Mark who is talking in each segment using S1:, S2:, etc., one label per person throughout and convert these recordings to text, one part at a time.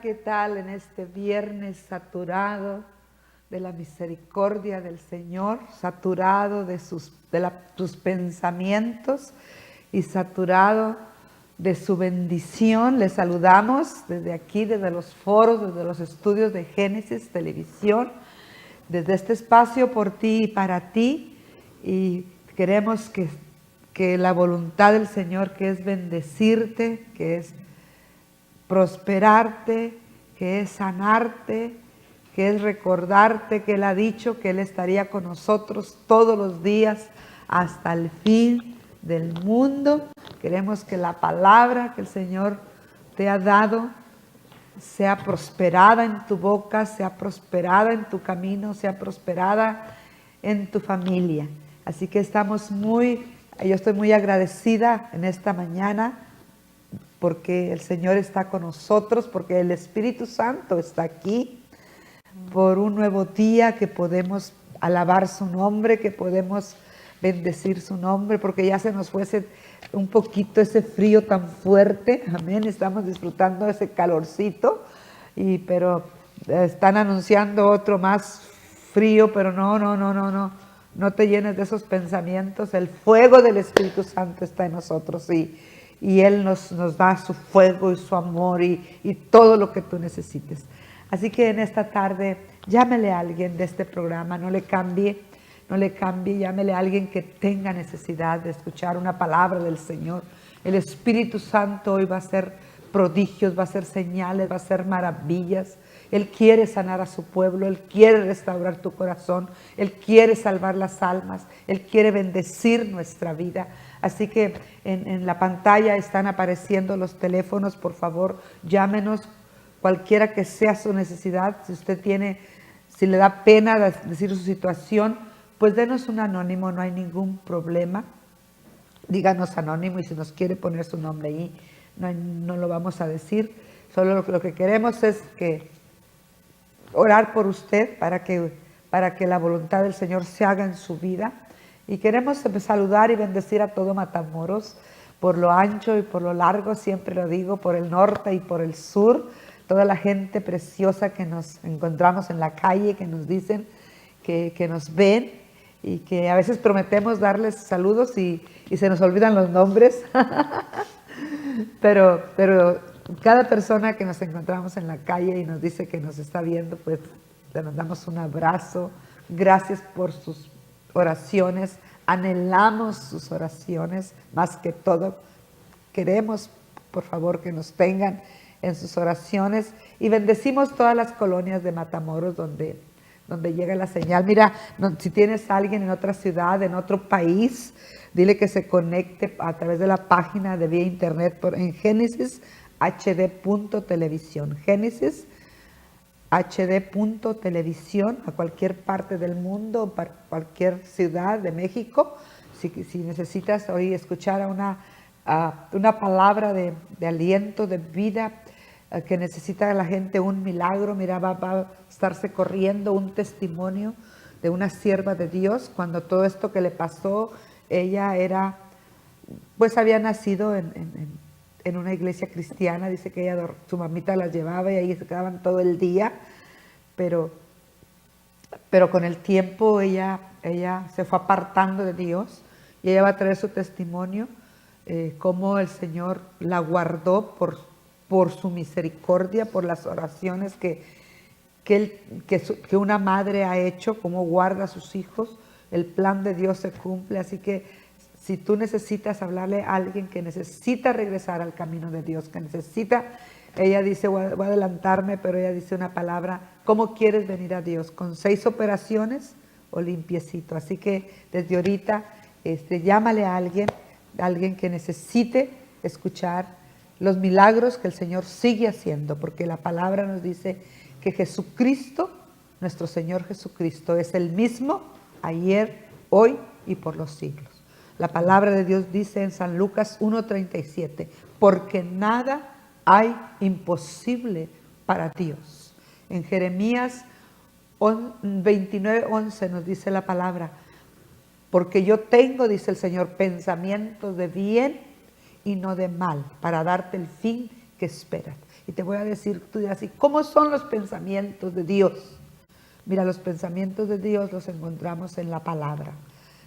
S1: ¿Qué tal en este viernes saturado de la misericordia del Señor, saturado de sus pensamientos y saturado de su bendición? Les saludamos desde aquí, desde los foros, desde los estudios de Génesis Televisión, desde este espacio por ti y para ti, y queremos que la voluntad del Señor, que es bendecirte, que es prosperarte, que es sanarte, que es recordarte que Él ha dicho que Él estaría con nosotros todos los días hasta el fin del mundo. Queremos que la palabra que el Señor te ha dado sea prosperada en tu boca, sea prosperada en tu camino, sea prosperada en tu familia. Así que yo estoy muy agradecida en esta mañana porque el Señor está con nosotros, porque el Espíritu Santo está aquí, por un nuevo día que podemos alabar su nombre, que podemos bendecir su nombre, porque ya se nos fuese un poquito ese frío tan fuerte, amén, estamos disfrutando ese calorcito, pero están anunciando otro más frío, pero no te llenes de esos pensamientos. El fuego del Espíritu Santo está en nosotros y Él nos da su fuego y su amor y todo lo que tú necesites. Así que en esta tarde, llámele a alguien de este programa, no le cambie, llámele a alguien que tenga necesidad de escuchar una palabra del Señor. El Espíritu Santo hoy va a hacer prodigios, va a hacer señales, va a hacer maravillas. Él quiere sanar a su pueblo, Él quiere restaurar tu corazón, Él quiere salvar las almas, Él quiere bendecir nuestra vida. Así que en la pantalla están apareciendo los teléfonos, por favor, llámenos, cualquiera que sea su necesidad. Si le da pena decir su situación, pues denos un anónimo, no hay ningún problema. Díganos anónimo, y si nos quiere poner su nombre ahí, no lo vamos a decir. Solo lo que queremos es orar por usted para que la voluntad del Señor se haga en su vida. Y queremos saludar y bendecir a todo Matamoros, por lo ancho y por lo largo, siempre lo digo, por el norte y por el sur, toda la gente preciosa que nos encontramos en la calle, que nos dicen que nos ven, y que a veces prometemos darles saludos y se nos olvidan los nombres. pero cada persona que nos encontramos en la calle y nos dice que nos está viendo, pues le mandamos un abrazo. Gracias por sus oraciones, anhelamos sus oraciones más que todo. Queremos, por favor, que nos tengan en sus oraciones, y bendecimos todas las colonias de Matamoros donde llega la señal. Mira, si tienes a alguien en otra ciudad, en otro país, dile que se conecte a través de la página de vía internet en Génesis HD.televisión. Génesis HD.televisión, a cualquier parte del mundo, para cualquier ciudad de México. Si necesitas hoy escuchar una palabra de aliento, de vida, que necesita la gente un milagro, mira, va a estarse corriendo un testimonio de una sierva de Dios. Cuando todo esto que le pasó, ella había nacido en una iglesia cristiana. Dice que su mamita la llevaba y ahí se quedaban todo el día, pero con el tiempo ella se fue apartando de Dios, y ella va a traer su testimonio, cómo el Señor la guardó por su misericordia, por las oraciones que una madre ha hecho, cómo guarda a sus hijos. El plan de Dios se cumple. Así que si tú necesitas hablarle a alguien que necesita regresar al camino de Dios, ella dice, voy a adelantarme, pero ella dice una palabra: ¿cómo quieres venir a Dios? ¿Con 6 operaciones o limpiecito? Así que desde ahorita llámale a alguien que necesite escuchar los milagros que el Señor sigue haciendo, porque la palabra nos dice que Jesucristo, nuestro Señor Jesucristo, es el mismo ayer, hoy y por los siglos. La palabra de Dios dice en San Lucas 1:37, porque nada hay imposible para Dios. En Jeremías 29:11 nos dice la palabra, porque yo tengo, dice el Señor, pensamientos de bien y no de mal, para darte el fin que esperan. Y te voy a decir, tú dirás, ¿y cómo son los pensamientos de Dios? Mira, los pensamientos de Dios los encontramos en la palabra.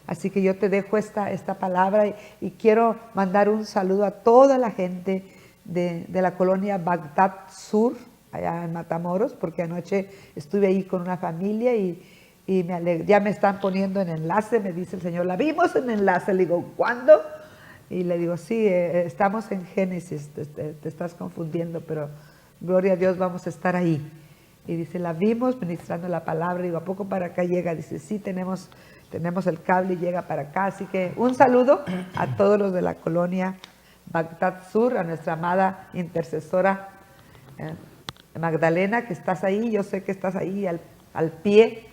S1: Así que yo te dejo esta palabra y quiero mandar un saludo a toda la gente de la colonia Bagdad Sur, allá en Matamoros, porque anoche estuve ahí con una familia y ya me están poniendo en enlace, me dice el Señor, la vimos en enlace. Le digo, ¿cuándo? Y le digo, sí, estamos en Génesis, te estás confundiendo, pero gloria a Dios, vamos a estar ahí. Y dice, la vimos ministrando la palabra. Digo, ¿a poco para acá llega? Dice, sí, tenemos el cable y llega para acá. Así que un saludo a todos los de la colonia Bagdad Sur, a nuestra amada intercesora Magdalena, que estás ahí. Yo sé que estás ahí al pie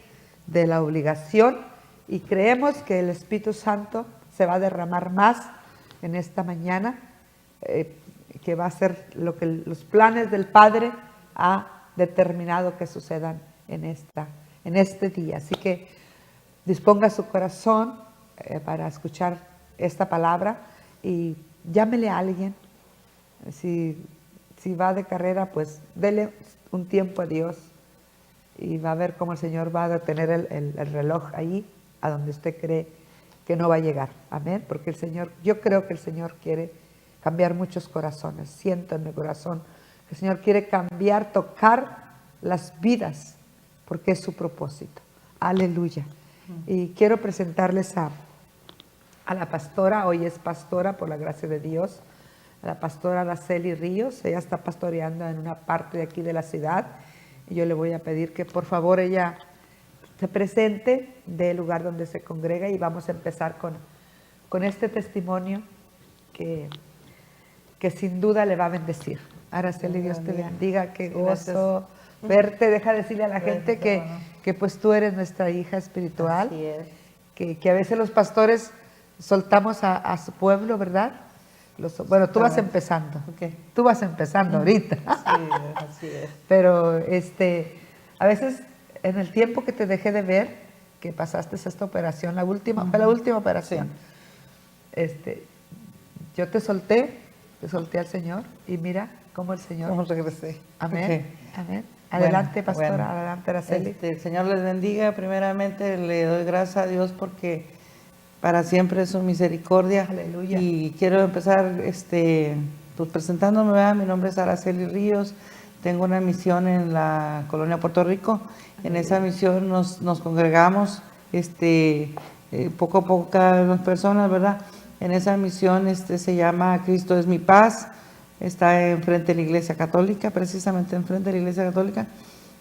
S1: de la obligación y creemos que el Espíritu Santo se va a derramar más en esta mañana, que va a ser lo que los planes del Padre ha determinado que sucedan en este día. Así que disponga su corazón para escuchar esta palabra y llámele a alguien. Si va de carrera, pues dele un tiempo a Dios y va a ver cómo el Señor va a detener el reloj ahí a donde usted cree que no va a llegar. Amén. Porque yo creo que el Señor quiere cambiar muchos corazones. Siento en mi corazón que el Señor quiere cambiar, tocar las vidas, porque es su propósito. Aleluya. Y quiero presentarles a la pastora. Hoy es pastora por la gracia de Dios, a la pastora Araceli Ríos. Ella está pastoreando en una parte de aquí de la ciudad y yo le voy a pedir que por favor ella se presente del lugar donde se congrega y vamos a empezar con este testimonio que sin duda le va a bendecir. Araceli, Dios te bendiga, qué gozo verte. Deja decirle a la gente que pues tú eres nuestra hija espiritual.
S2: Así es.
S1: Que a veces los pastores soltamos a su pueblo, ¿verdad? Bueno, tú vas empezando.
S2: Okay.
S1: Tú vas empezando ahorita.
S2: Sí, así es.
S1: Pero a veces en el tiempo que te dejé de ver, que pasaste esta operación, fue la última operación. Sí. Yo te solté al Señor y mira cómo el Señor.
S2: ¿Cómo regresé?
S1: Amén.
S2: Okay.
S1: Amén. Adelante,
S2: bueno,
S1: pastora, adelante, Araceli.
S2: El Señor les bendiga. Primeramente le doy gracias a Dios porque para siempre es su misericordia.
S1: Aleluya.
S2: Y quiero empezar pues presentándome, ¿verdad? Mi nombre es Araceli Ríos. Tengo una misión en la colonia Puerto Rico. En esa misión nos congregamos poco a poco cada vez más personas, ¿verdad? En esa misión se llama Cristo es mi paz. Está enfrente de la Iglesia Católica, precisamente enfrente de la Iglesia Católica,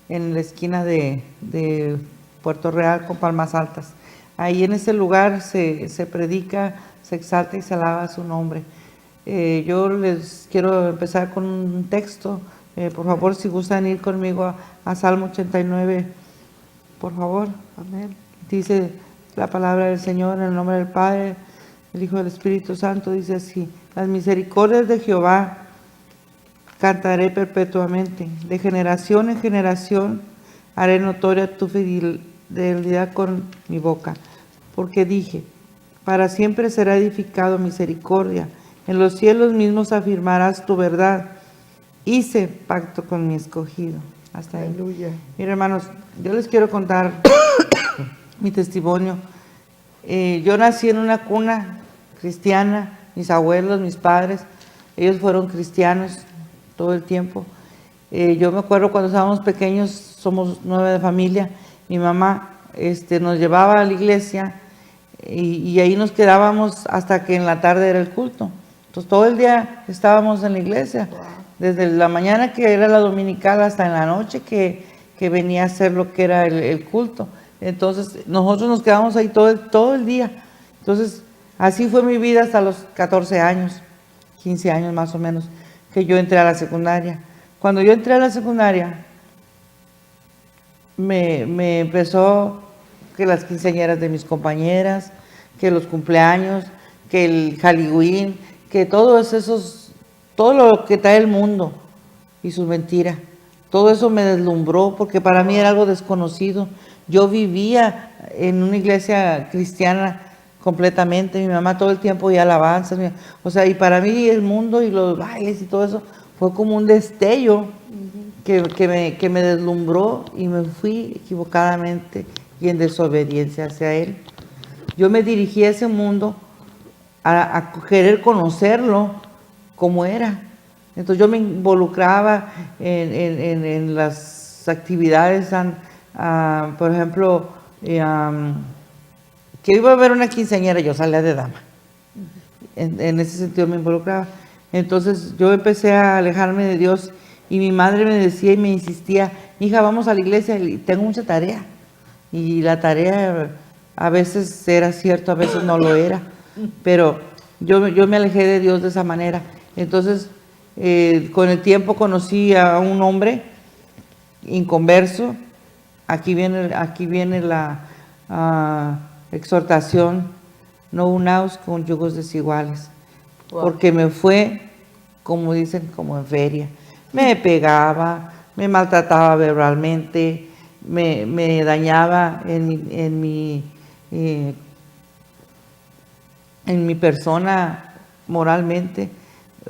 S2: en la esquina de Puerto Real con Palmas Altas. Ahí en ese lugar se predica, se exalta y se alaba su nombre. Yo les quiero empezar con un texto. Por favor, si gustan ir conmigo a Salmo 89, por favor. Amén. Dice la palabra del Señor en el nombre del Padre, el Hijo y del Espíritu Santo. Dice así: las misericordias de Jehová cantaré perpetuamente, de generación en generación haré notoria tu fidelidad con mi boca. Porque dije, para siempre será edificado misericordia, en los cielos mismos afirmarás tu verdad. Hice pacto con mi escogido. Hasta ahí.
S1: Aleluya.
S2: Mira, hermanos, yo les quiero contar mi testimonio. Yo nací en una cuna cristiana, mis abuelos, mis padres, ellos fueron cristianos todo el tiempo. Yo me acuerdo cuando estábamos pequeños, somos 9 de familia, mi mamá nos llevaba a la iglesia y ahí nos quedábamos hasta que en la tarde era el culto. Entonces todo el día estábamos en la iglesia, desde la mañana que era la dominical hasta en la noche que venía a ser lo que era el culto. Entonces nosotros nos quedamos ahí todo el día. Entonces así fue mi vida hasta los 14 años, 15 años más o menos, que yo entré a la secundaria. Cuando yo entré a la secundaria, me empezó que las quinceañeras de mis compañeras, que los cumpleaños, que el Halloween, que todo lo que trae el mundo y sus mentiras. Todo eso me deslumbró porque para mí era algo desconocido. Yo vivía en una iglesia cristiana completamente, mi mamá todo el tiempo oía alabanzas, o sea, y para mí el mundo y los bailes y todo eso fue como un destello que me deslumbró y me fui equivocadamente y en desobediencia hacia Él. Yo me dirigí a ese mundo a querer conocerlo como era. Entonces yo me involucraba en las actividades, por ejemplo, que iba a haber una quinceañera, yo salía de dama. En ese sentido me involucraba. Entonces yo empecé a alejarme de Dios y mi madre me decía y me insistía, hija, vamos a la iglesia y tengo mucha tarea. Y la tarea a veces era cierto, a veces no lo era, pero yo me alejé de Dios de esa manera. Entonces con el tiempo conocí a un hombre inconverso. Aquí viene la exhortación: no unáos con yugos desiguales. Wow. Porque me fue, como dicen, como en feria. Me pegaba, me maltrataba verbalmente, me dañaba en mi persona moralmente.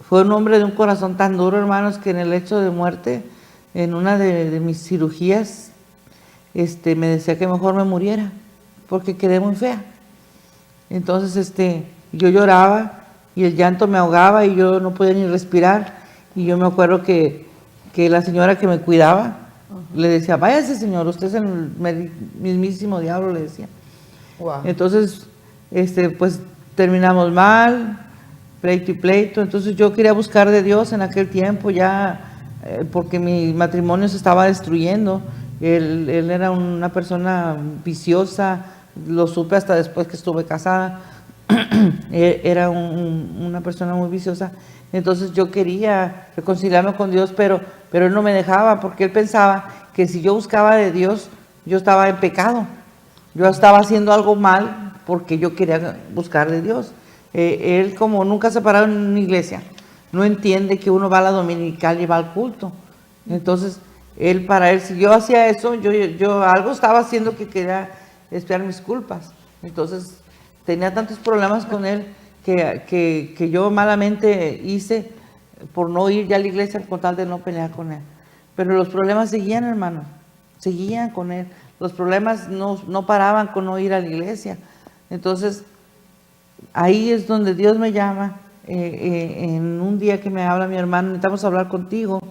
S2: Fue un hombre de un corazón tan duro, hermanos, que en el hecho de muerte, en una de mis cirugías, me decía que mejor me muriera, porque quedé muy fea. Entonces, yo lloraba y el llanto me ahogaba y yo no podía ni respirar. Y yo me acuerdo que la señora que me cuidaba le decía, váyase, señor, usted es el mismísimo diablo, le decía. Wow. Entonces, pues terminamos mal, pleito y pleito. Entonces yo quería buscar de Dios en aquel tiempo ya, porque mi matrimonio se estaba destruyendo. Él era una persona viciosa, lo supe hasta después que estuve casada. Era una persona muy viciosa. Entonces yo quería reconciliarme con Dios, pero Él no me dejaba, porque Él pensaba que si yo buscaba de Dios, yo estaba en pecado. Yo estaba haciendo algo mal porque yo quería buscar de Dios. Él, como nunca se ha parado en una iglesia, no entiende que uno va a la dominical y va al culto. Entonces, para él, si yo hacía eso, yo algo estaba haciendo que quería expiar mis culpas. Entonces, tenía tantos problemas con él que yo malamente hice por no ir ya a la iglesia con tal de no pelear con él. Pero los problemas seguían, hermano, seguían con él. Los problemas no paraban con no ir a la iglesia. Entonces, ahí es donde Dios me llama. En un día que me habla mi hermano, necesitamos hablar contigo.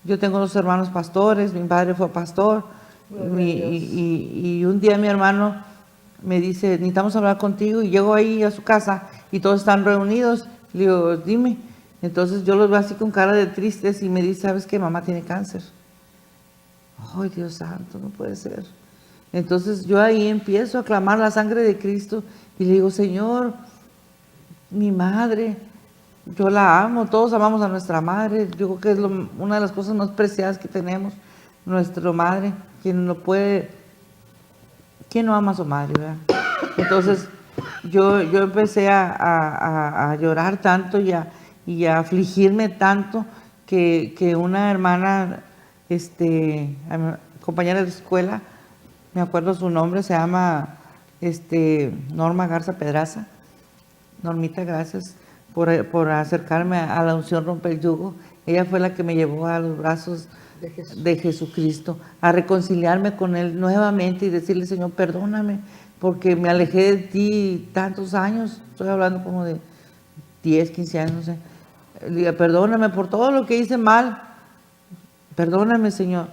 S2: Yo tengo 2 hermanos pastores, mi padre fue pastor. Y un día mi hermano me dice, necesitamos hablar contigo. Y llego ahí a su casa y todos están reunidos. Le digo, dime. Entonces yo los veo así con cara de tristes y me dice, ¿sabes qué? Mamá tiene cáncer. ¡Ay, Dios santo, no puede ser! Entonces yo ahí empiezo a clamar la sangre de Cristo y le digo, Señor, mi madre, yo la amo, todos amamos a nuestra madre. Yo creo que es una de las cosas más preciadas que tenemos, nuestra madre. ¿Quién no ama a su madre, verdad? Entonces yo empecé a llorar tanto y a afligirme tanto que una hermana, compañera de escuela, me acuerdo su nombre, se llama Norma Garza Pedraza. Normita, gracias por acercarme a la unción romper el yugo. Ella fue la que me llevó a los brazos de Jesucristo, a reconciliarme con Él nuevamente y decirle, Señor, perdóname, porque me alejé de ti tantos años. Estoy hablando como de 10, 15 años, no sé. Le digo, perdóname por todo lo que hice mal. Perdóname, Señor.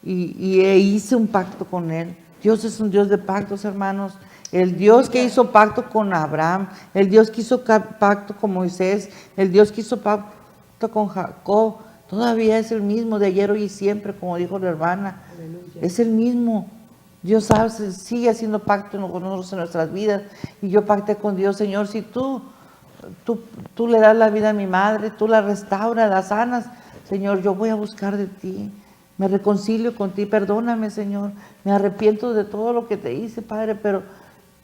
S2: Y hice un pacto con Él. Dios es un Dios de pactos, hermanos. El Dios que hizo pacto con Abraham, el Dios que hizo pacto con Moisés, el Dios que hizo pacto con Jacob, todavía es el mismo de ayer, hoy y siempre, como dijo la hermana. Aleluya. Es el mismo. Dios sabe, sigue haciendo pacto con nosotros en nuestras vidas. Y yo pacté con Dios, Señor, si tú le das la vida a mi madre, tú la restauras, la sanas, Señor, yo voy a buscar de ti. Me reconcilio con ti, perdóname, Señor. Me arrepiento de todo lo que te hice, Padre, pero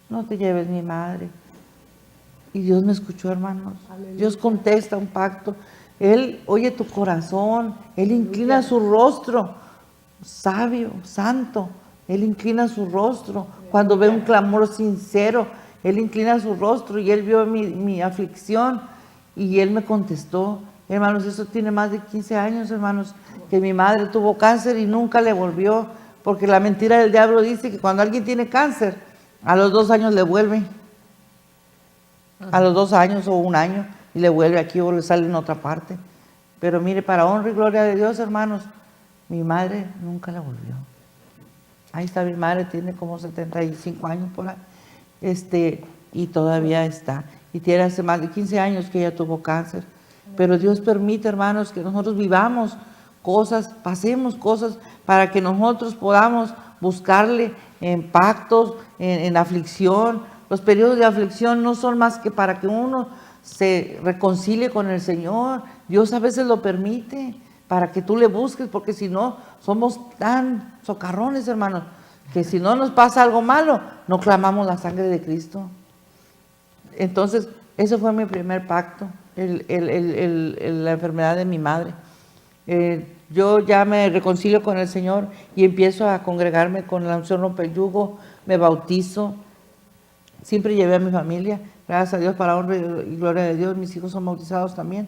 S2: no te lleves mi madre. Y Dios me escuchó, hermanos. Aleluya. Dios contesta un pacto. Él oye tu corazón. Él inclina su rostro. Sabio, santo. Él inclina su rostro. Cuando ve un clamor sincero, Él inclina su rostro y Él vio mi aflicción y Él me contestó. Hermanos, eso tiene más de 15 años, hermanos, que mi madre tuvo cáncer y nunca le volvió, porque la mentira del diablo dice que cuando alguien tiene cáncer, a los 2 años le vuelve, a los 2 años o 1 año, y le vuelve aquí o le sale en otra parte. Pero mire, para honra y gloria de Dios, hermanos, mi madre nunca la volvió. Ahí está mi madre, tiene como 75 años por ahí, y todavía está. Y tiene hace más de 15 años que ella tuvo cáncer. Pero Dios permite, hermanos, que nosotros vivamos cosas, pasemos cosas para que nosotros podamos buscarle en pactos, en aflicción. Los periodos de aflicción no son más que para que uno se reconcilie con el Señor. Dios a veces lo permite para que tú le busques, porque si no, somos tan socarrones, hermanos, que si no nos pasa algo malo, no clamamos la sangre de Cristo. Entonces, ese fue mi primer pacto, la enfermedad de mi madre. Yo ya me reconcilio con el Señor y empiezo a congregarme con la unción rompe el yugo, me bautizo. Siempre llevé a mi familia, gracias a Dios, para honra y gloria de Dios, mis hijos son bautizados también.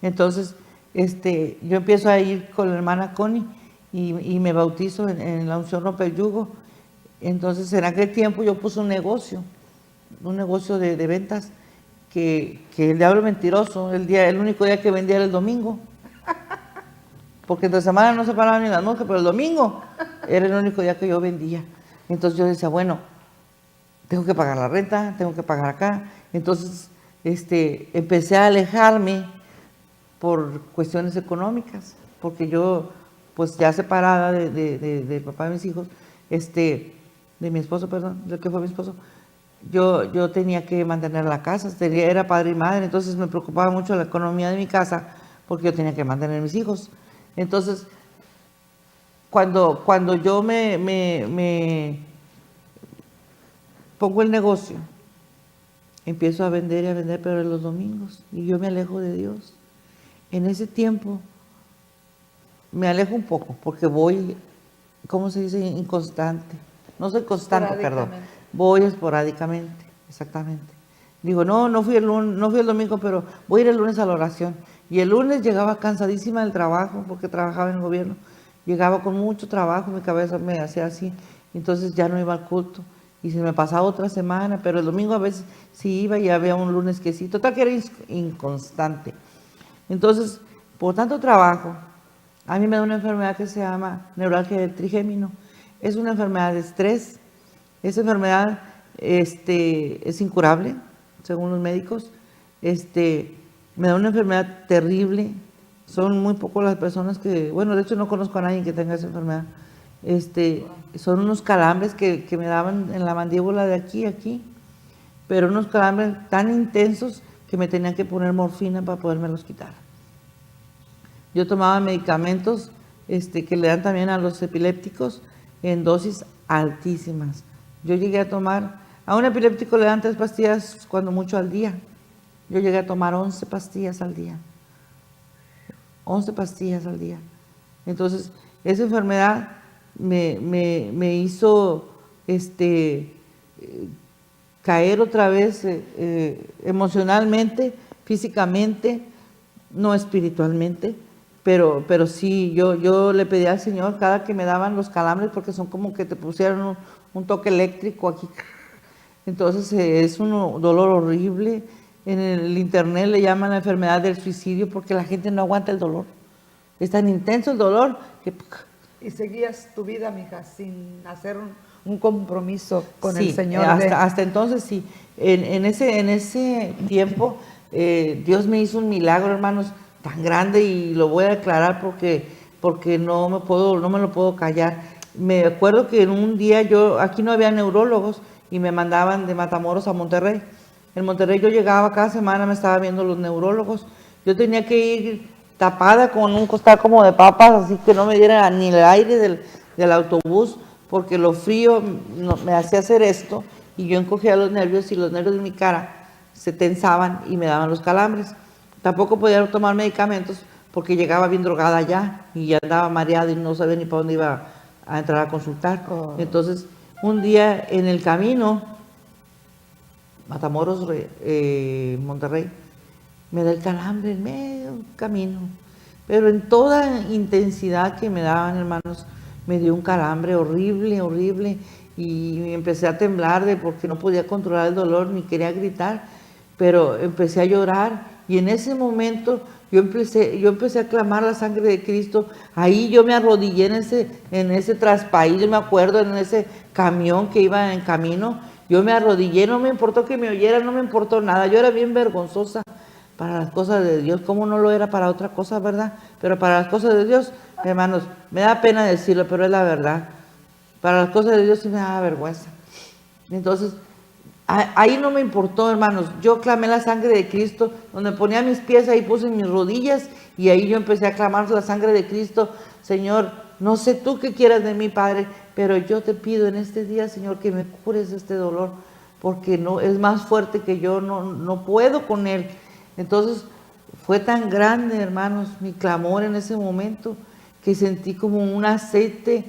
S2: Entonces, yo empiezo a ir con la hermana Connie y me bautizo en la unción rompe el yugo. Entonces, en aquel tiempo yo puse un negocio de ventas, que el diablo mentiroso, el único día que vendía era el domingo, porque entre semana no se paraban ni las moscas, pero el domingo era el único día que yo vendía. Entonces yo decía, bueno, tengo que pagar la renta, tengo que pagar acá. Entonces empecé a alejarme por cuestiones económicas, porque yo, pues ya separada del papá de mis hijos, de mi esposo, perdón, del que fue mi esposo, yo tenía que mantener la casa, era padre y madre, entonces me preocupaba mucho la economía de mi casa, porque yo tenía que mantener a mis hijos. Entonces, cuando yo me pongo el negocio, empiezo a vender y a vender, pero en los domingos, y yo me alejo de Dios. En ese tiempo, me alejo un poco, porque voy, ¿cómo se dice? Inconstante. No soy constante, perdón. Voy esporádicamente, exactamente. Digo, no fui el domingo, pero voy a ir el lunes a la oración. Y el lunes llegaba cansadísima del trabajo, porque trabajaba en el gobierno. Llegaba con mucho trabajo, mi cabeza me hacía así. Entonces ya no iba al culto. Y se me pasaba otra semana, pero el domingo a veces sí iba y había un lunes que sí. Total que era inconstante. Entonces, por tanto trabajo, a mí me da una enfermedad que se llama neuralgia del trigémino. Es una enfermedad de estrés. Esa enfermedad es incurable, según los médicos. Me da una enfermedad terrible. Son muy pocas las personas que, bueno, de hecho no conozco a nadie que tenga esa enfermedad. Son unos calambres que me daban en la mandíbula de aquí, pero unos calambres tan intensos que me tenían que poner morfina para podérmelos quitar. Yo tomaba medicamentos que le dan también a los epilépticos en dosis altísimas. Yo llegué a tomar, a un epiléptico le dan 3 pastillas cuando mucho al día. Yo llegué a tomar 11 pastillas al día. 11 pastillas al día. Entonces, esa enfermedad me hizo caer otra vez emocionalmente, físicamente, no espiritualmente, pero sí, yo le pedí al Señor cada que me daban los calambres, porque son como que te pusieron un toque eléctrico aquí. Entonces es un dolor horrible. En el internet le llaman la enfermedad del suicidio, porque la gente no aguanta el dolor. Es tan intenso el dolor que...
S1: Y seguías tu vida, mija, sin hacer un compromiso con
S2: sí,
S1: el Señor.
S2: Hasta entonces sí. En ese tiempo Dios me hizo un milagro, hermanos, tan grande, y lo voy a declarar porque no me lo puedo callar. Me acuerdo que en un día aquí no había neurólogos y me mandaban de Matamoros a Monterrey. En Monterrey yo llegaba cada semana, me estaba viendo los neurólogos. Yo tenía que ir tapada con un costal como de papas, así que no me diera ni el aire del autobús, porque lo frío me hacía hacer esto, y yo encogía los nervios, y los nervios de mi cara se tensaban y me daban los calambres. Tampoco podía tomar medicamentos porque llegaba bien drogada ya y ya andaba mareada y no sabía ni para dónde iba a entrar a consultar. Entonces, un día en el camino, Matamoros, Monterrey, me da el calambre en medio camino. Pero en toda intensidad que me daban, hermanos, me dio un calambre horrible, horrible. Y empecé a temblar porque no podía controlar el dolor, ni quería gritar. Pero empecé a llorar. Y en ese momento yo empecé a clamar la sangre de Cristo. Ahí yo me arrodillé en ese traspaís, yo me acuerdo, en ese camión que iba en camino. Yo me arrodillé, no me importó que me oyeran, no me importó nada. Yo era bien vergonzosa para las cosas de Dios, como no lo era para otra cosa, ¿verdad? Pero para las cosas de Dios, hermanos, me da pena decirlo, pero es la verdad. Para las cosas de Dios sí me daba vergüenza. Entonces, ahí no me importó, hermanos. Yo clamé la sangre de Cristo, donde ponía mis pies, ahí puse mis rodillas, y ahí yo empecé a clamar la sangre de Cristo. Señor, no sé tú qué quieras de mí, Padre, pero yo te pido en este día, Señor, que me cures este dolor, porque no es más fuerte que yo, no puedo con él. Entonces, fue tan grande, hermanos, mi clamor en ese momento, que sentí como un aceite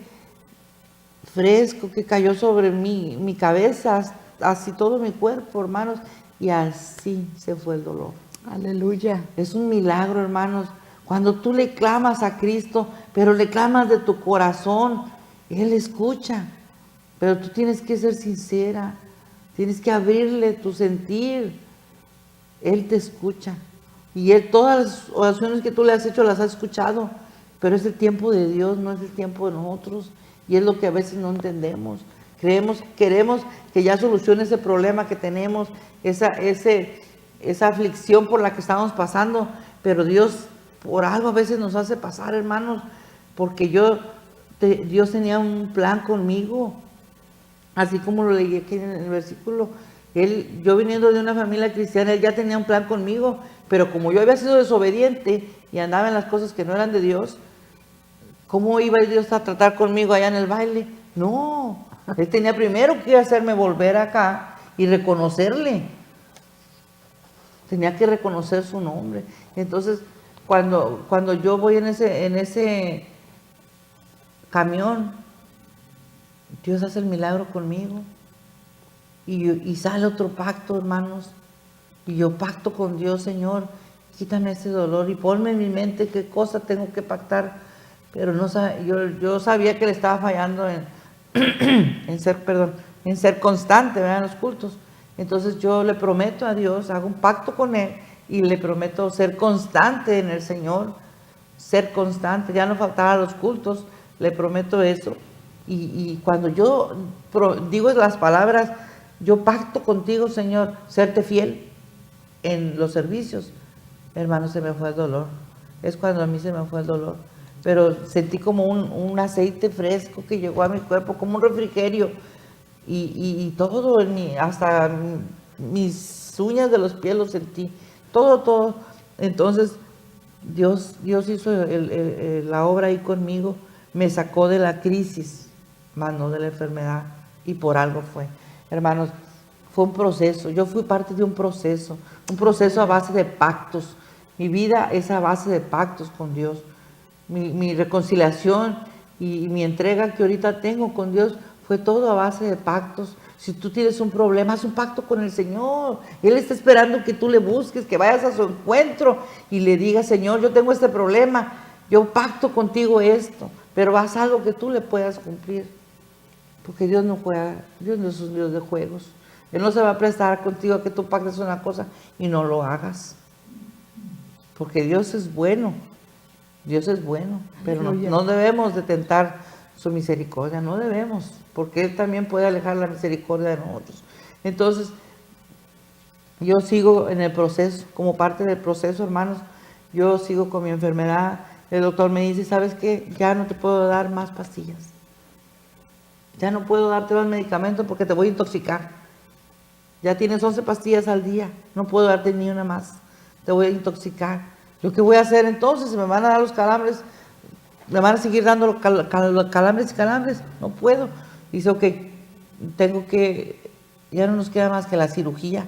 S2: fresco que cayó sobre mi cabeza, así todo mi cuerpo, hermanos, y así se fue el dolor.
S1: Aleluya.
S2: Es un milagro, hermanos. Cuando tú le clamas a Cristo, pero le clamas de tu corazón, Él escucha. Pero tú tienes que ser sincera, tienes que abrirle tu sentir. Él te escucha. Y Él, todas las oraciones que tú le has hecho, las ha escuchado. Pero es el tiempo de Dios, no es el tiempo de nosotros. Y es lo que a veces no entendemos. Queremos que ya solucione ese problema que tenemos, esa aflicción por la que estamos pasando. Pero Dios, por algo a veces nos hace pasar, hermanos. Porque Dios tenía un plan conmigo. Así como lo leí aquí en el versículo. Yo viniendo de una familia cristiana, Él ya tenía un plan conmigo. Pero como yo había sido desobediente y andaba en las cosas que no eran de Dios, ¿cómo iba Dios a tratar conmigo allá en el baile? No, Él tenía primero que hacerme volver acá y reconocerle. Tenía que reconocer su nombre. Entonces, cuando yo voy en ese camión, Dios hace el milagro conmigo. Y sale otro pacto, hermanos. Y yo pacto con Dios, Señor, quítame ese dolor y ponme en mi mente qué cosa tengo que pactar. Pero yo sabía que le estaba fallando en ser constante, ¿verdad? En los cultos. Entonces yo le prometo a Dios, hago un pacto con Él y le prometo ser constante en el Señor, ser constante, ya no faltar a los cultos, le prometo eso. Y cuando yo digo las palabras, yo pacto contigo, Señor, serte fiel en los servicios, hermano, se me fue el dolor. Es cuando a mí se me fue el dolor. Pero sentí como un aceite fresco que llegó a mi cuerpo, como un refrigerio. Y todo, hasta mis uñas de los pies lo sentí. Todo. Entonces, Dios hizo la obra ahí conmigo. Me sacó de la crisis, más no de la enfermedad. Y por algo fue. Hermanos, fue un proceso. Yo fui parte de un proceso a base de pactos. Mi vida es a base de pactos con Dios. Mi reconciliación y mi entrega que ahorita tengo con Dios fue todo a base de pactos. Si tú tienes un problema, haz un pacto con el Señor. Él está esperando que tú le busques, que vayas a su encuentro y le digas, Señor, yo tengo este problema, yo pacto contigo esto, pero haz algo que tú le puedas cumplir. Porque Dios no juega, Dios no es un Dios de juegos. Él no se va a prestar contigo a que tú pactes una cosa y no lo hagas. Porque Dios es bueno. Dios es bueno, pero no debemos de tentar su misericordia, no debemos, porque Él también puede alejar la misericordia de nosotros. Entonces, yo sigo en el proceso, como parte del proceso, hermanos, yo sigo con mi enfermedad. El doctor me dice, ¿sabes qué? Ya no te puedo dar más pastillas. Ya no puedo darte más medicamentos porque te voy a intoxicar. Ya tienes 11 pastillas al día, no puedo darte ni una más, te voy a intoxicar. ¿Yo qué voy a hacer entonces? Me van a dar los calambres, me van a seguir dando los calambres y calambres. No puedo. Dice, ok, ya no nos queda más que la cirugía.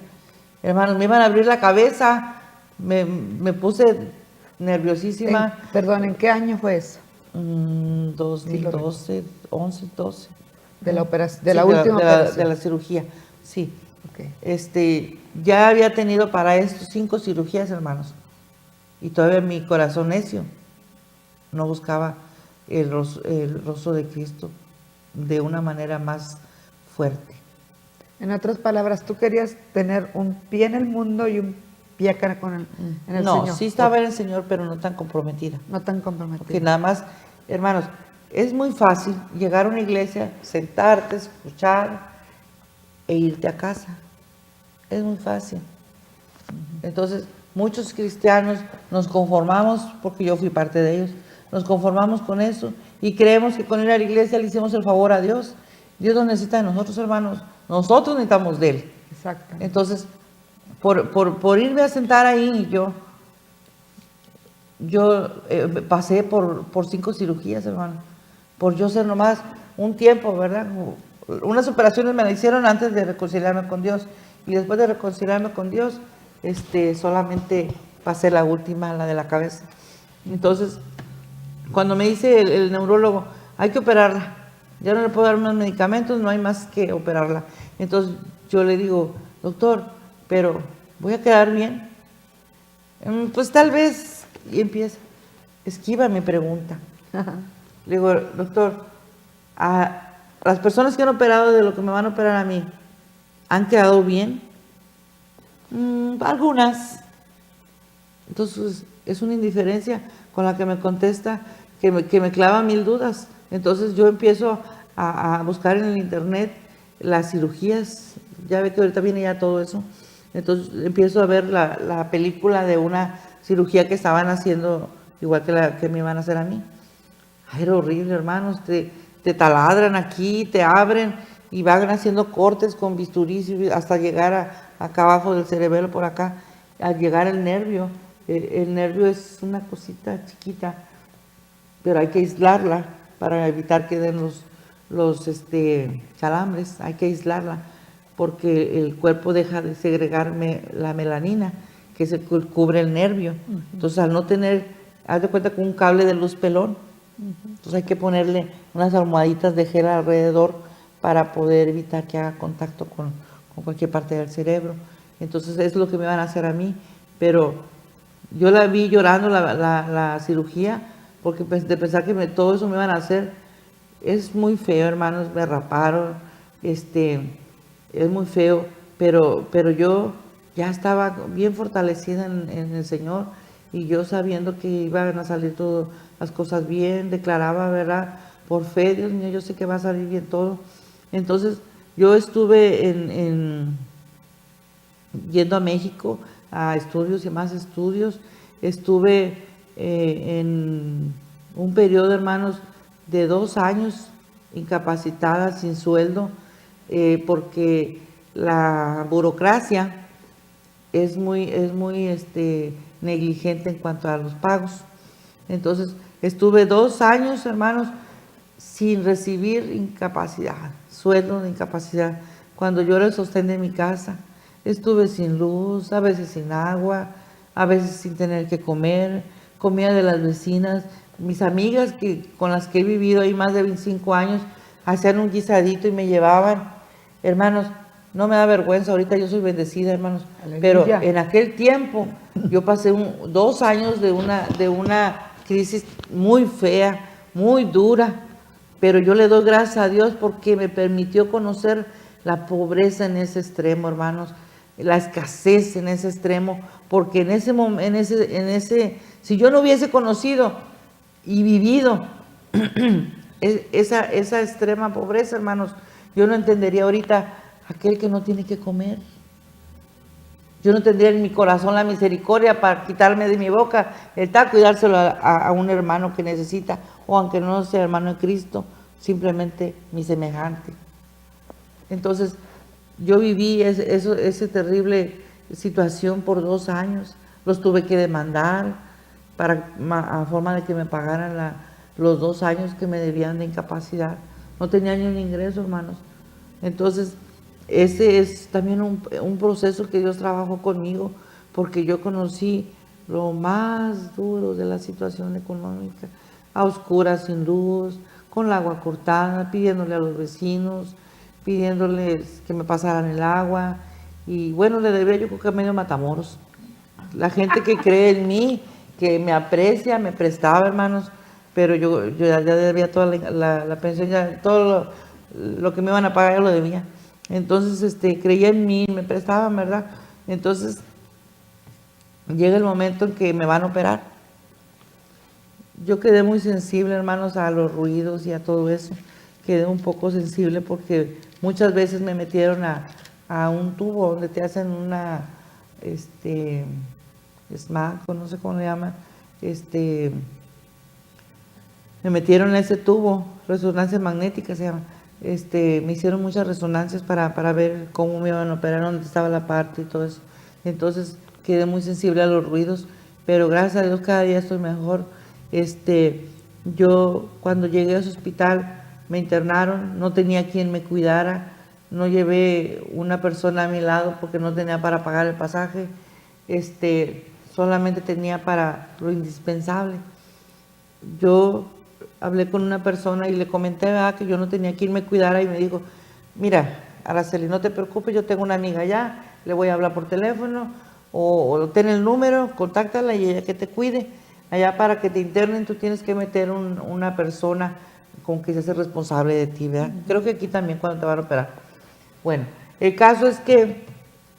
S2: Hermanos, me iban a abrir la cabeza, me puse nerviosísima.
S1: Perdón, ¿en qué año fue eso?
S2: 2012, 11, 12.
S1: De la operación, de la última operación.
S2: De la cirugía, sí.
S1: Okay.
S2: ya había tenido para esto 5 cirugías, hermanos. Y todavía mi corazón necio no buscaba el rostro de Cristo de una manera más fuerte.
S1: En otras palabras, tú querías tener un pie en el mundo y un pie acá en el
S2: No,
S1: Señor.
S2: sí estaba en el Señor, pero no tan comprometida.
S1: No tan comprometido.
S2: Porque nada más, hermanos, es muy fácil llegar a una iglesia, sentarte, escuchar e irte a casa. Es muy fácil. Entonces, muchos cristianos nos conformamos, porque yo fui parte de ellos, nos conformamos con eso y creemos que con ir a la iglesia le hicimos el favor a Dios. Dios nos necesita de nosotros, hermanos. Nosotros necesitamos de Él.
S1: Exacto.
S2: Entonces, por irme a sentar ahí, yo pasé por 5 cirugías, hermano. Por yo ser nomás un tiempo, ¿verdad? Unas operaciones me la hicieron antes de reconciliarme con Dios. Y después de reconciliarme con Dios, solamente pasé la última, la de la cabeza. Entonces, cuando me dice el neurólogo, hay que operarla, ya no le puedo dar más medicamentos, no hay más que operarla. Entonces yo le digo, doctor, pero ¿voy a quedar bien? Pues tal vez, y empieza, esquiva mi pregunta. Le digo, doctor, a las personas que han operado de lo que me van a operar a mí, ¿han quedado bien? Algunas. Entonces es una indiferencia con la que me contesta, que me clava 1000 dudas. Entonces yo empiezo a buscar en el internet las cirugías, ya ve que ahorita viene ya todo eso. Entonces empiezo a ver la película de una cirugía que estaban haciendo, igual que la que me iban a hacer a mí. Ay, era horrible, hermanos, te taladran aquí, te abren y van haciendo cortes con bisturí hasta llegar acá abajo del cerebelo, por acá, al llegar el nervio. El nervio es una cosita chiquita, pero hay que aislarla para evitar que den los calambres, hay que aislarla porque el cuerpo deja de segregar la melanina que se cubre el nervio. Entonces, al no tener, haz de cuenta con un cable de luz pelón, entonces hay que ponerle unas almohaditas de gel alrededor para poder evitar que haga contacto con cualquier parte del cerebro. Entonces, es lo que me van a hacer a mí, pero yo la vi llorando la cirugía, porque de pensar que todo eso me iban a hacer, es muy feo, hermanos, me raparon, es muy feo, pero yo ya estaba bien fortalecida en el Señor, y yo sabiendo que iban a salir todas las cosas bien, declaraba, ¿verdad? Por fe, Dios mío, yo sé que va a salir bien todo. Entonces, yo estuve yendo a México a estudios y más estudios. Estuve en un periodo, hermanos, de 2 años incapacitada, sin sueldo, porque la burocracia es muy negligente en cuanto a los pagos. Entonces, estuve 2 años, hermanos, sin recibir incapacidad, sueldo de incapacidad, cuando yo era el sostén de mi casa. Estuve sin luz, a veces sin agua, a veces sin tener que comer, comía de las vecinas. Mis amigas con las que he vivido ahí más de 25 años, hacían un guisadito y me llevaban. Hermanos, no me da vergüenza, ahorita yo soy bendecida, hermanos.
S1: Aleluya.
S2: Pero en aquel tiempo yo pasé 2 años de una crisis muy fea, muy dura, pero yo le doy gracias a Dios porque me permitió conocer la pobreza en ese extremo, hermanos, la escasez en ese extremo, porque en ese momento, si yo no hubiese conocido y vivido esa extrema pobreza, hermanos, yo no entendería ahorita aquel que no tiene que comer. Yo no tendría en mi corazón la misericordia para quitarme de mi boca el taco y dárselo a un hermano que necesita, o aunque no sea hermano de Cristo, simplemente mi semejante. Entonces, yo viví esa terrible situación por 2 años. Los tuve que demandar a forma de que me pagaran los 2 años que me debían de incapacidad. No tenía ni un ingreso, hermanos. Entonces, ese es también un proceso que Dios trabajó conmigo, porque yo conocí lo más duro de la situación económica, a oscuras, sin luz, con el agua cortada, pidiéndole a los vecinos, pidiéndoles que me pasaran el agua, Y bueno, le debía yo creo que a medio Matamoros. La gente que cree en mí, que me aprecia, me prestaba, hermanos, pero yo ya debía toda la pensión, ya todo lo que me iban a pagar ya lo debía. Entonces, creía en mí, me prestaban, ¿verdad? Entonces, llega el momento en que me van a operar. Yo quedé muy sensible, hermanos, a los ruidos y a todo eso. Quedé un poco sensible porque muchas veces me metieron a un tubo donde te hacen una, SMAC, o no sé cómo le llaman, me metieron en ese tubo, resonancia magnética se llama. Me hicieron muchas resonancias para ver cómo me iban a operar, dónde estaba la parte y todo eso. Entonces quedé muy sensible a los ruidos, pero gracias a Dios cada día estoy mejor. Yo cuando llegué a ese hospital me internaron, no tenía quien me cuidara, no llevé una persona a mi lado porque no tenía para pagar el pasaje, solamente tenía para lo indispensable. Yo hablé con una persona y le comenté que yo no tenía quien me cuidara y me dijo, mira, Araceli, no te preocupes, yo tengo una amiga allá, le voy a hablar por teléfono o ten el número, contáctala y ella que te cuide. Allá para que te internen tú tienes que meter una persona con que se hace responsable de ti, ¿verdad? Creo que aquí también cuando te van a operar. Bueno, el caso es que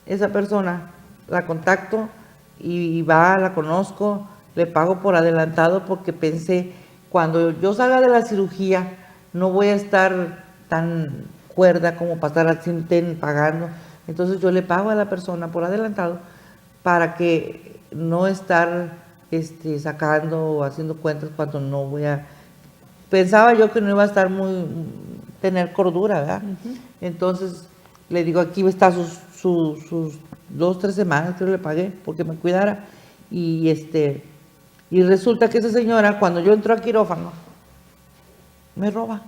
S2: esa persona la contacto y va, la conozco, le pago por adelantado porque pensé, cuando yo salga de la cirugía, no voy a estar tan cuerda como para estar al pagando. Entonces yo le pago a la persona por adelantado para que no estar sacando o haciendo cuentas cuando no voy a... Pensaba yo que no iba a estar tener cordura, ¿verdad? Entonces le digo, aquí está sus 2-3 semanas que yo le pagué porque me cuidara. Y resulta que esa señora, cuando yo entro a quirófano, me roba.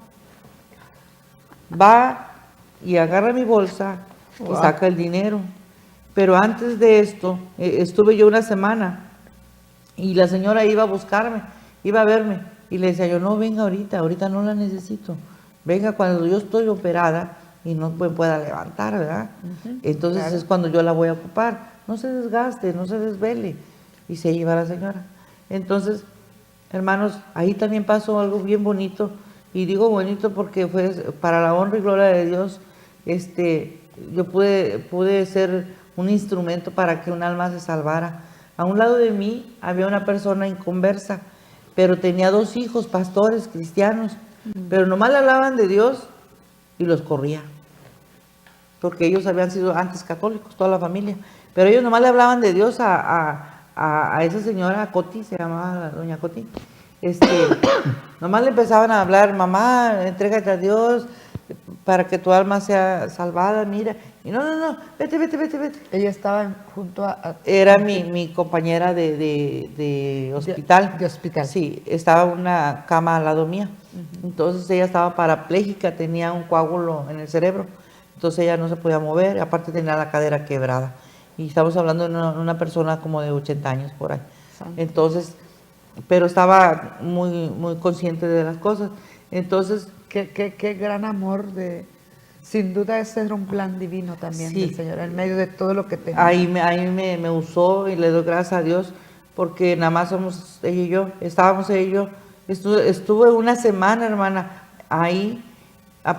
S2: Va y agarra mi bolsa y saca el dinero. Pero antes de esto, estuve yo una semana y la señora iba a buscarme, iba a verme. Y le decía yo, no, venga ahorita no la necesito. Venga cuando yo estoy operada y no me pueda levantar, ¿verdad? Entonces claro, es cuando yo la voy a ocupar. No se desgaste, no se desvele. Y se iba la señora. Entonces, hermanos, ahí también pasó algo bien bonito. Y digo bonito porque fue para la honra y gloria de Dios. Yo pude ser un instrumento para que un alma se salvara. A un lado de mí había una persona inconversa, pero tenía 2 hijos, pastores, cristianos, pero nomás le hablaban de Dios y los corría, porque ellos habían sido antes católicos, toda la familia, pero ellos nomás le hablaban de Dios a esa señora Coti, se llamaba la doña Coti, nomás le empezaban a hablar, mamá, entrégate a Dios para que tu alma sea salvada, mira, y no, vete.
S1: Ella estaba junto a
S2: Era mi compañera de hospital.
S1: De hospital.
S2: Sí, estaba en una cama al lado mía. Entonces ella estaba parapléjica, tenía un coágulo en el cerebro. Entonces ella no se podía mover, aparte tenía la cadera quebrada. Y estamos hablando de una persona como de 80 años por ahí. Entonces, pero estaba muy, muy consciente de las cosas. Entonces,
S1: qué gran amor de... Sin duda ese era un plan divino también
S2: sí,
S1: del Señor, en medio de todo lo que tenía.
S2: Ahí me usó y le doy gracias a Dios, porque nada más somos ella y yo, estábamos ella y yo. Estuve una semana, hermana, ahí,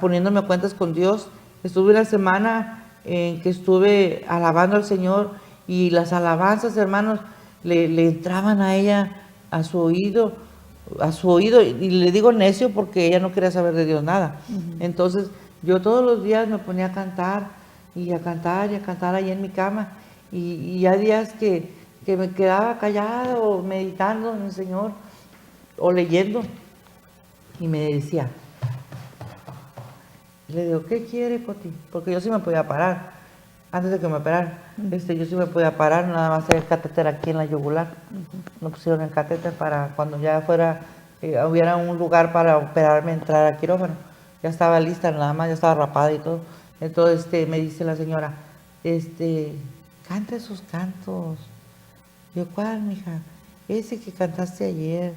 S2: poniéndome cuentas con Dios. Estuve una semana en que estuve alabando al Señor y las alabanzas, hermanos, le entraban a ella a su oído, y le digo necio porque ella no quería saber de Dios nada. Entonces, yo todos los días me ponía a cantar ahí en mi cama. Y hay días que me quedaba callada o meditando en el Señor o leyendo. Y me decía, le digo, ¿qué quiere, Coti? Porque yo sí me podía parar. Antes de que me operaran, yo sí me podía parar, nada más el catéter aquí en la yugular. Me pusieron el catéter para cuando ya hubiera un lugar para operarme, entrar a quirófano. Ya estaba lista, nada más, ya estaba rapada y todo. Entonces me dice la señora, canta esos cantos. Yo, ¿cuál, mija? Ese que cantaste ayer,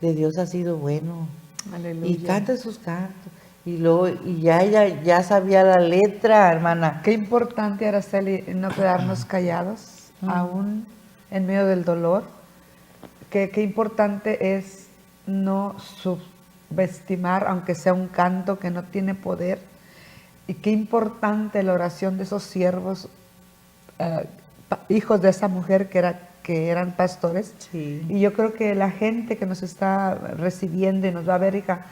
S2: de Dios ha sido bueno.
S1: Aleluya.
S2: Y canta esos cantos. Y luego, y ya ella ya sabía la letra, hermana.
S1: Qué importante, Araceli, no quedarnos callados, aún en medio del dolor. Qué importante es no subestimar, aunque sea un canto que no tiene poder. Y qué importante la oración de esos siervos, hijos de esa mujer que eran pastores.
S2: Sí.
S1: Y yo creo que la gente que nos está recibiendo y nos va a ver, hija,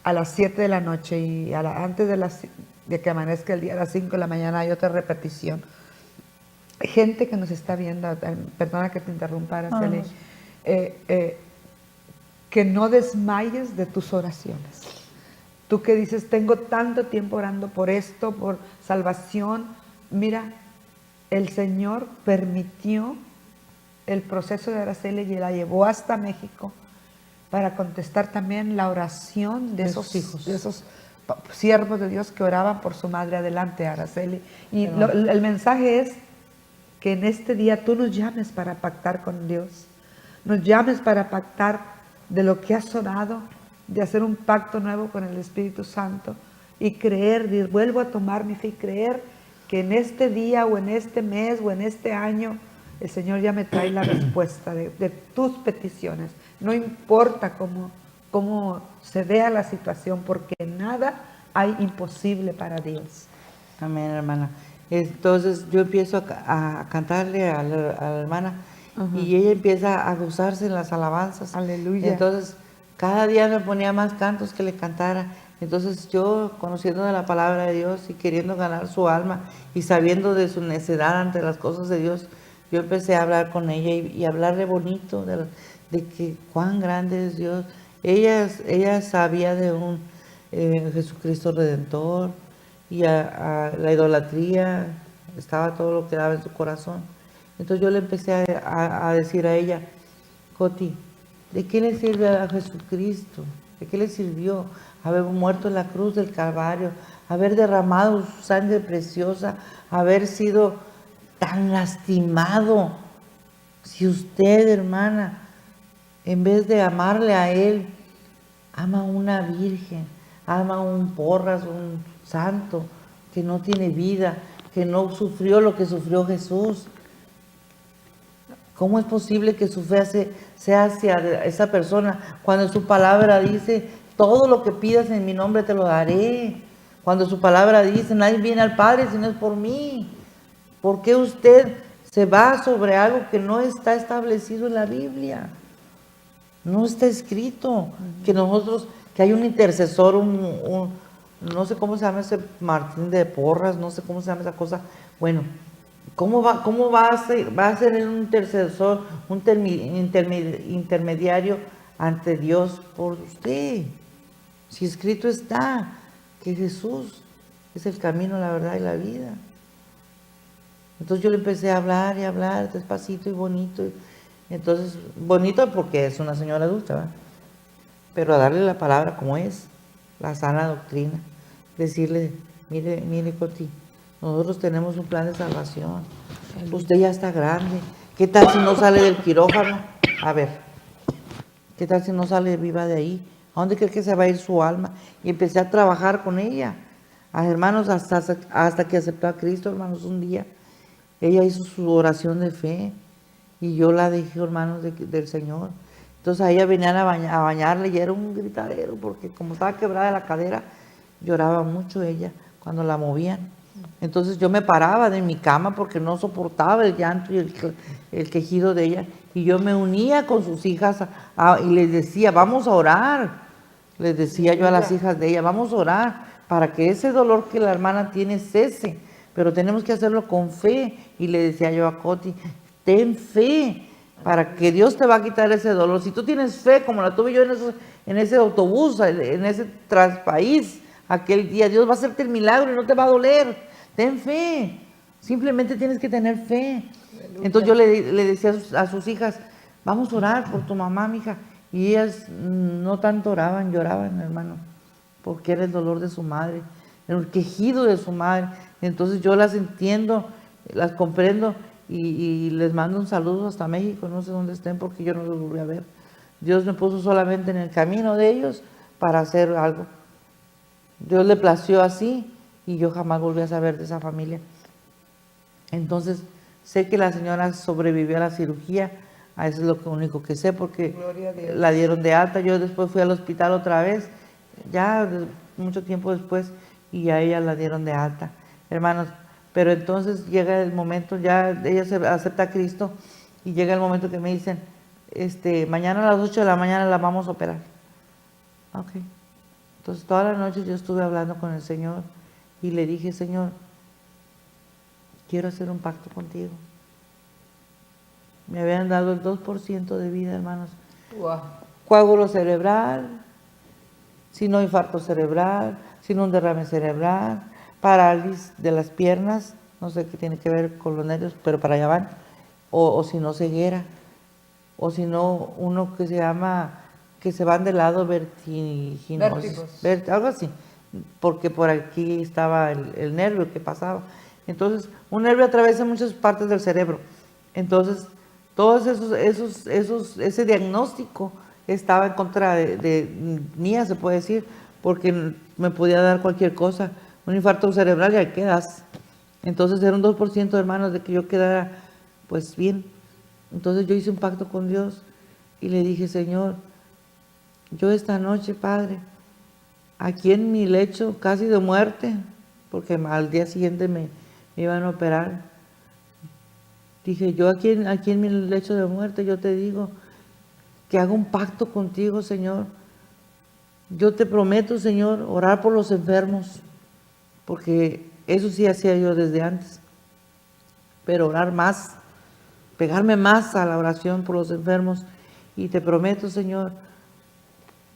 S1: a las 7 de la noche y antes de que amanezca el día, a las 5 de la mañana hay otra repetición. Gente que nos está viendo, perdona que te interrumpa, Araceli, que no desmayes de tus oraciones. Tú que dices, tengo tanto tiempo orando por esto, por salvación. Mira, el Señor permitió el proceso de Araceli y la llevó hasta México para contestar también la oración de esos hijos, de esos siervos de Dios que oraban por su madre. Adelante, Araceli. Y el mensaje es que en este día tú nos llames para pactar con Dios, nos llames para pactar de lo que has orado, de hacer un pacto nuevo con el Espíritu Santo y creer, vuelvo a tomar mi fe y creer que en este día o en este mes o en este año el Señor ya me trae la respuesta de tus peticiones. No importa cómo se vea la situación, porque nada hay imposible para Dios.
S2: Amén, hermana. Entonces yo empiezo a cantarle a la hermana y ella empieza a gozarse en las alabanzas.
S1: Aleluya.
S2: Entonces cada día me ponía más cantos que le cantara. Entonces yo, conociendo de la palabra de Dios y queriendo ganar su alma y sabiendo de su necedad ante las cosas de Dios, yo empecé a hablar con ella y hablarle bonito de que cuán grande es Dios. Ella sabía de un Jesucristo Redentor y a la idolatría, estaba todo lo que daba en su corazón. Entonces yo le empecé a decir a ella, Coti, ¿de qué le sirve a Jesucristo? ¿De qué le sirvió haber muerto en la cruz del Calvario, haber derramado su sangre preciosa, haber sido tan lastimado? Si usted, hermana, en vez de amarle a Él, ama a una virgen, ama a un porras, un santo, que no tiene vida, que no sufrió lo que sufrió Jesús. ¿Cómo es posible que su fe sea hacia esa persona cuando su palabra dice, todo lo que pidas en mi nombre te lo daré? Cuando su palabra dice, nadie viene al Padre si no es por mí. ¿Por qué usted se va sobre algo que no está establecido en la Biblia? No está escrito que hay un intercesor, no sé cómo se llama ese Martín de Porras, no sé cómo se llama esa cosa. Bueno, ¿cómo va a ser un intercesor, un intermediario ante Dios por usted? Si escrito está que Jesús es el camino, la verdad y la vida. Entonces yo le empecé a hablar y hablar despacito y bonito. Entonces, bonito porque es una señora adulta, ¿verdad? Pero a darle la palabra como es, la sana doctrina. Decirle, mire, Coti, nosotros tenemos un plan de salvación. Usted ya está grande. ¿Qué tal si no sale del quirófano? A ver, ¿qué tal si no sale viva de ahí? ¿A dónde cree que se va a ir su alma? Y empecé a trabajar con ella. A hermanos, hasta que aceptó a Cristo, hermanos, un día. Ella hizo su oración de fe y yo la dejé, hermanos, del Señor. Entonces a ella venían a bañarle y era un gritadero porque como estaba quebrada la cadera, lloraba mucho ella cuando la movían. Entonces yo me paraba de mi cama porque no soportaba el llanto y el quejido de ella. Y yo me unía con sus hijas y les decía, vamos a orar. Les decía yo a las hijas de ella, vamos a orar para que ese dolor que la hermana tiene cese. Pero tenemos que hacerlo con fe. Y le decía yo a Coti, ten fe para que Dios te va a quitar ese dolor. Si tú tienes fe, como la tuve yo en ese autobús, en ese transpaís, aquel día, Dios va a hacerte el milagro y no te va a doler. Ten fe. Simplemente tienes que tener fe. Entonces yo le decía a sus hijas, vamos a orar por tu mamá, mija. Y ellas no tanto oraban, lloraban, hermano, porque era el dolor de su madre, el quejido de su madre. Entonces yo las entiendo, las comprendo y les mando un saludo hasta México, no sé dónde estén porque yo no los volví a ver. Dios me puso solamente en el camino de ellos para hacer algo. Dios le plació así y yo jamás volví a saber de esa familia. Entonces, sé que la señora sobrevivió a la cirugía, a eso es lo único que sé, porque
S1: Gloria a Dios.
S2: la dieron de alta. Yo después fui al hospital otra vez, ya mucho tiempo después, y a ella la dieron de alta, hermanos. Pero entonces llega el momento, ya ella se acepta a Cristo, y llega el momento que me dicen, mañana a las 8 de la mañana la vamos a operar. Ok. Entonces toda la noche yo estuve hablando con el Señor y le dije, Señor, quiero hacer un pacto contigo. Me habían dado el 2% de vida, hermanos.
S1: Wow.
S2: Coágulo cerebral, sino infarto cerebral, sino un derrame cerebral, parálisis de las piernas, no sé qué tiene que ver con los nervios, pero para allá van, o si no ceguera, o si no uno que se llama, que se van de lado vertiginosis, algo así, porque por aquí estaba el nervio que pasaba. Entonces, un nervio atraviesa muchas partes del cerebro. Entonces, todos ese diagnóstico estaba en contra de mía, se puede decir, porque me podía dar cualquier cosa, un infarto cerebral y ahí quedas. Entonces era un 2%, hermanos, de que yo quedara pues bien. Entonces yo hice un pacto con Dios y le dije, Señor, yo esta noche, Padre, aquí en mi lecho casi de muerte, porque al día siguiente me iban a operar, dije, yo aquí en mi lecho de muerte, yo te digo que hago un pacto contigo, Señor. Yo te prometo, Señor, orar por los enfermos, porque eso sí hacía yo desde antes, pero orar más, pegarme más a la oración por los enfermos. Y te prometo, Señor,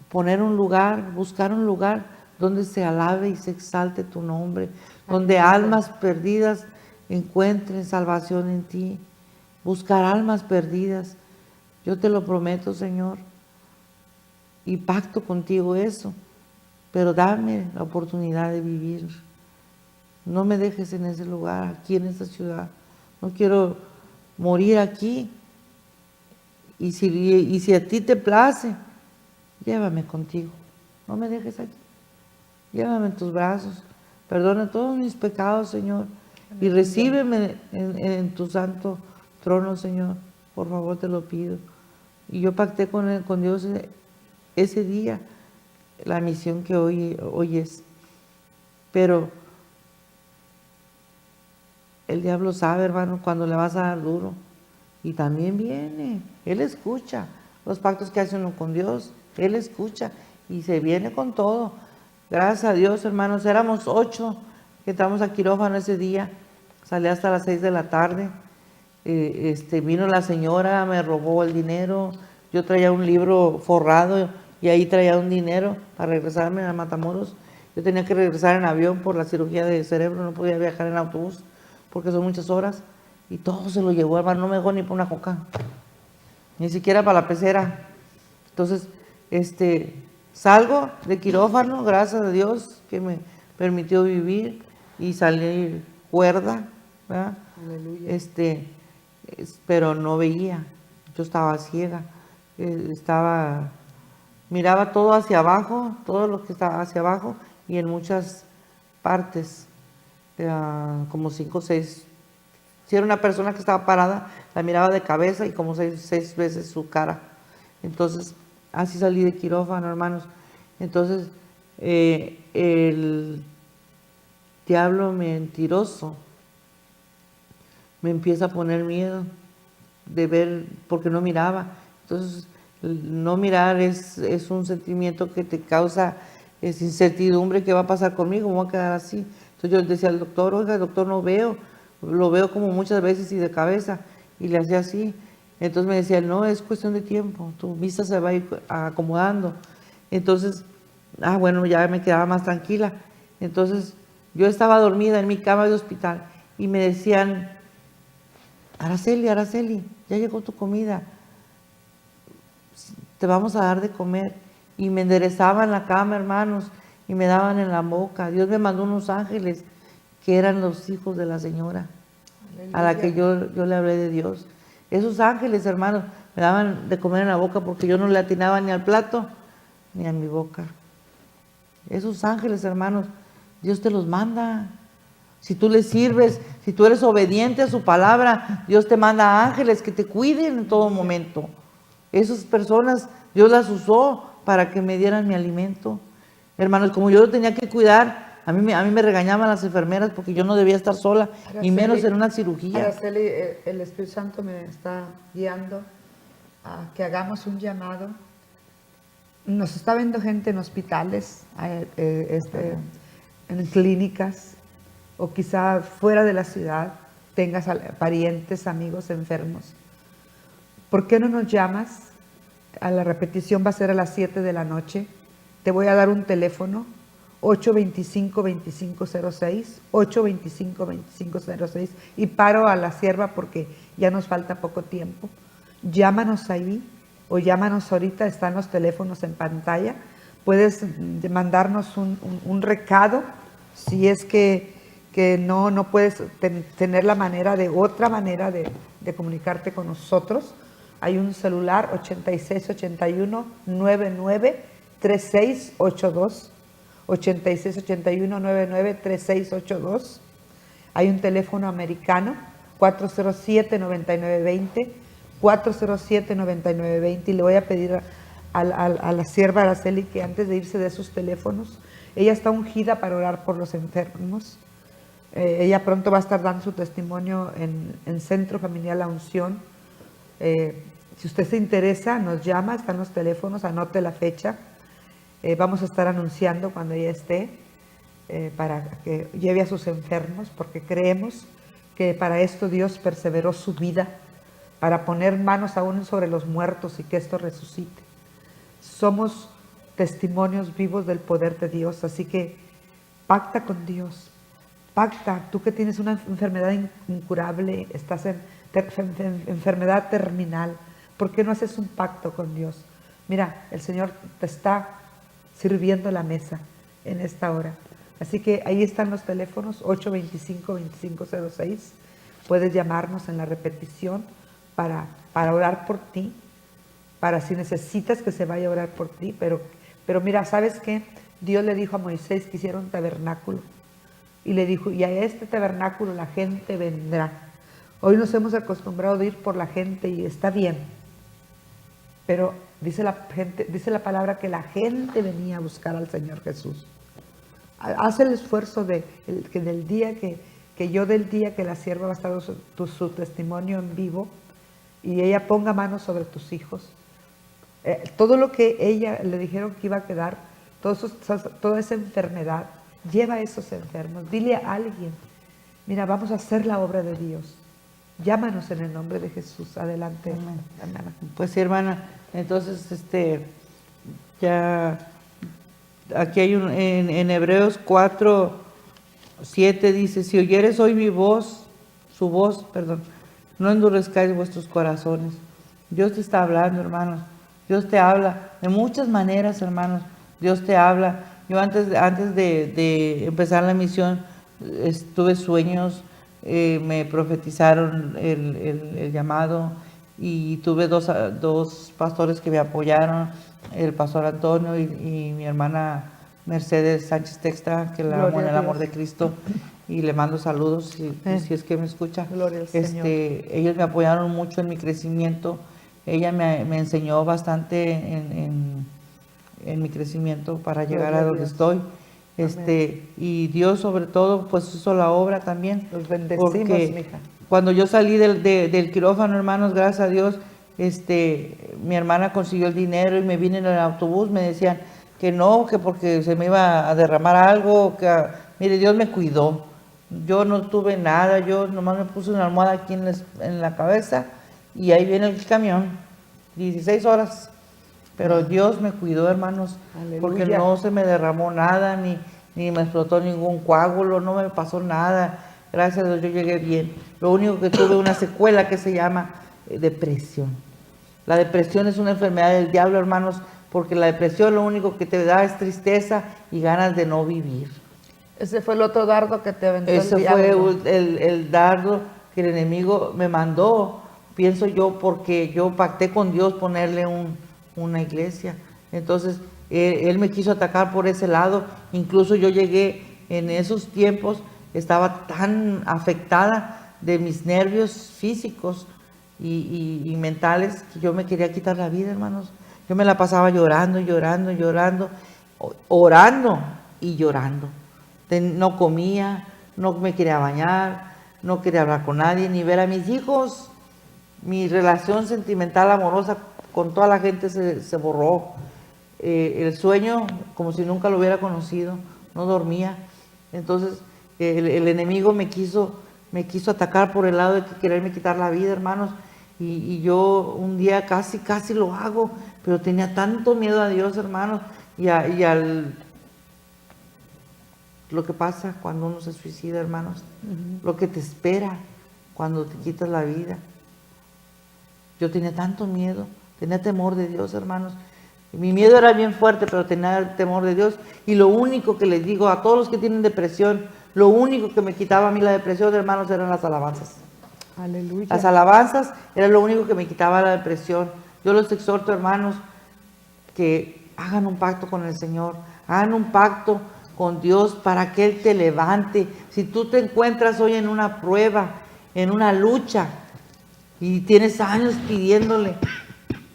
S2: poner un lugar, buscar un lugar donde se alabe y se exalte tu nombre, donde almas perdidas encuentren salvación en ti, buscar almas perdidas. Yo te lo prometo, Señor, y pacto contigo eso, pero dame la oportunidad de vivir. No me dejes en ese lugar, aquí en esta ciudad. No quiero morir aquí. Y si a ti te place, llévame contigo. No me dejes aquí. Llévame en tus brazos. Perdona todos mis pecados, Señor. Y recíbeme en tu santo trono, Señor. Por favor, te lo pido. Y yo pacté con Dios ese día, la misión que hoy es. Pero el diablo sabe, hermano, cuando le vas a dar duro. Y también viene. Él escucha los pactos que hace uno con Dios. Él escucha y se viene con todo. Gracias a Dios, hermanos. Éramos 8 que entramos a quirófano ese día. Salí hasta las 6 de la tarde. Vino la señora, me robó el dinero. Yo traía un libro forrado y ahí traía un dinero para regresarme a Matamoros. Yo tenía que regresar en avión por la cirugía de cerebro, no podía viajar en autobús porque son muchas horas. Y todo se lo llevó, hermano, no me dejó ni por una coca, ni siquiera para la pecera. Entonces, salgo de quirófano, gracias a Dios que me permitió vivir y salir cuerda, ¿verdad?
S1: Aleluya.
S2: Pero no veía, yo estaba ciega, miraba todo hacia abajo, todo lo que estaba hacia abajo y en muchas partes, como 5 o 6. Si era una persona que estaba parada, la miraba de cabeza y como 6 veces su cara. Entonces, así salí de quirófano, hermanos. Entonces, el diablo mentiroso me empieza a poner miedo de ver, porque no miraba. Entonces, no mirar es un sentimiento que te causa incertidumbre, ¿qué va a pasar conmigo? ¿Me voy a quedar así? Entonces yo le decía al doctor, oiga, doctor, no veo. Lo veo como muchas veces y de cabeza, y le hacía así. Entonces me decía, no, es cuestión de tiempo, tu vista se va a ir acomodando. Entonces, bueno, ya me quedaba más tranquila. Entonces, yo estaba dormida en mi cama de hospital y me decían, Araceli, Araceli, ya llegó tu comida, te vamos a dar de comer. Y me enderezaban la cama, hermanos, y me daban en la boca. Dios me mandó unos ángeles que eran los hijos de la señora, a la que yo le hablé de Dios. Esos ángeles, hermanos, me daban de comer en la boca porque yo no le atinaba ni al plato ni a mi boca. Esos ángeles, hermanos, Dios te los manda. Si tú le sirves, si tú eres obediente a su palabra, Dios te manda ángeles que te cuiden en todo momento. Esas personas, Dios las usó para que me dieran mi alimento. Hermanos, como yo lo tenía que cuidar, a mí me regañaban las enfermeras porque yo no debía estar sola, y menos en una cirugía.
S1: Araceli, el Espíritu Santo me está guiando a que hagamos un llamado. Nos está viendo gente en hospitales, en clínicas, o quizá fuera de la ciudad, tengas parientes, amigos enfermos. ¿Por qué no nos llamas? A la repetición va a ser a las 7 de la noche. Te voy a dar un teléfono, 825-2506, 825-2506, y paro a la sierva porque ya nos falta poco tiempo. Llámanos ahí o llámanos ahorita, están los teléfonos en pantalla. Puedes mandarnos un recado si es que no puedes tener otra manera de comunicarte con nosotros. Hay un celular 8681-993682, 8681-993682. Hay un teléfono americano 407-9920, 407-9920, y le voy a pedir a la sierva Araceli que antes de irse de sus teléfonos, ella está ungida para orar por los enfermos. Ella pronto va a estar dando su testimonio en Centro Familiar La Unción. Si usted se interesa, nos llama, están los teléfonos, anote la fecha. Vamos a estar anunciando cuando ella esté, para que lleve a sus enfermos, porque creemos que para esto Dios perseveró su vida, para poner manos aún sobre los muertos y que esto resucite. Somos testimonios vivos del poder de Dios, así que pacta con Dios, pacta. Tú que tienes una enfermedad incurable, estás en enfermedad terminal, ¿por qué no haces un pacto con Dios? Mira, el Señor te está sirviendo la mesa en esta hora. Así que ahí están los teléfonos, 825-2506. Puedes llamarnos en la repetición para orar por ti, para si necesitas que se vaya a orar por ti. Pero mira, ¿sabes qué? Dios le dijo a Moisés que hiciera un tabernáculo. Y le dijo, y a este tabernáculo la gente vendrá. Hoy nos hemos acostumbrado a ir por la gente y está bien. Pero dice la palabra que la gente venía a buscar al Señor Jesús. Haz el esfuerzo del día que la sierva va a estar su testimonio en vivo, y ella ponga manos sobre tus hijos. Todo lo que ella le dijeron que iba a quedar, toda esa enfermedad, lleva a esos enfermos. Dile a alguien, mira, vamos a hacer la obra de Dios. Llámanos en el nombre de Jesús. Adelante, hermana.
S2: Pues sí, hermana, entonces ya aquí hay en Hebreos 4:7 dice, si oyeres hoy su voz, no endurezcáis vuestros corazones. Dios te está hablando, hermanos. Dios te habla de muchas maneras, hermanos. Dios te habla. Yo antes de empezar la misión, tuve sueños, me profetizaron el llamado, y tuve dos pastores que me apoyaron, el pastor Antonio y mi hermana Mercedes Sánchez Texta, que la amo en el amor de Cristo, y le mando saludos si es que me escucha.
S1: Gloria al Señor.
S2: Ellos me apoyaron mucho en mi crecimiento. Ella me enseñó bastante en mi crecimiento para llegar a donde estoy. Y Dios sobre todo pues hizo la obra también.
S1: Los bendecimos, mija.
S2: Cuando yo salí del quirófano, hermanos, gracias a Dios, mi hermana consiguió el dinero y me vine en el autobús, me decían que no, que porque se me iba a derramar algo, mire, Dios me cuidó. Yo no tuve nada, yo nomás me puse una almohada aquí en la cabeza, y ahí viene el camión, 16 horas. Pero Dios me cuidó, hermanos. Aleluya. Porque no se me derramó nada, ni me explotó ningún coágulo, no me pasó nada. Gracias a Dios yo llegué bien. Lo único que tuve una secuela que se llama depresión. La depresión es una enfermedad del diablo, hermanos, porque la depresión lo único que te da es tristeza y ganas de no vivir.
S1: Ese fue el otro dardo que te aventó el diablo.
S2: Ese fue el dardo que el enemigo me mandó, pienso yo, porque yo pacté con Dios ponerle una iglesia. Entonces, él me quiso atacar por ese lado. Incluso yo llegué en esos tiempos, estaba tan afectada de mis nervios físicos y mentales que yo me quería quitar la vida, hermanos. Yo me la pasaba llorando, llorando, llorando, orando y llorando. No comía, no me quería bañar, no quería hablar con nadie, ni ver a mis hijos. Mi relación sentimental, amorosa con toda la gente se borró. El sueño, como si nunca lo hubiera conocido, no dormía. Entonces, el enemigo me quiso atacar por el lado de quererme quitar la vida, hermanos. Y yo un día casi lo hago, pero tenía tanto miedo a Dios, hermanos, lo que pasa cuando uno se suicida, hermanos, lo que te espera cuando te quitas la vida. Yo tenía tanto miedo, tenía temor de Dios, hermanos. Mi miedo era bien fuerte, pero tenía temor de Dios. Y lo único que les digo a todos los que tienen depresión, lo único que me quitaba a mí la depresión, hermanos, eran las alabanzas.
S1: Aleluya.
S2: Las alabanzas era lo único que me quitaba la depresión. Yo los exhorto, hermanos, que hagan un pacto con el Señor, hagan un pacto con Dios para que Él te levante. Si tú te encuentras hoy en una prueba, en una lucha, y tienes años pidiéndole,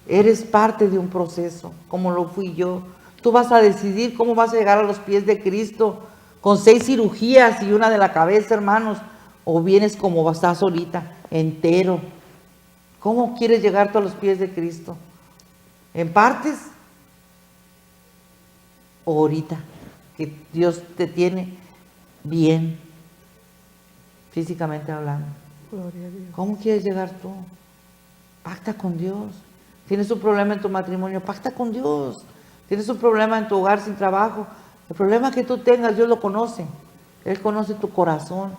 S2: eres parte de un proceso, como lo fui yo. Tú vas a decidir cómo vas a llegar a los pies de Cristo, con 6 cirugías y una de la cabeza, hermanos, o vienes como estás ahorita, entero. ¿Cómo quieres llegar tú a los pies de Cristo? ¿En partes? ¿O ahorita, que Dios te tiene bien, físicamente hablando?
S1: Gloria a Dios.
S2: ¿Cómo quieres llegar tú? Pacta con Dios. Tienes un problema en tu matrimonio, pacta con Dios. Tienes un problema en tu hogar sin trabajo, el problema que tú tengas, Dios lo conoce. Él conoce tu corazón.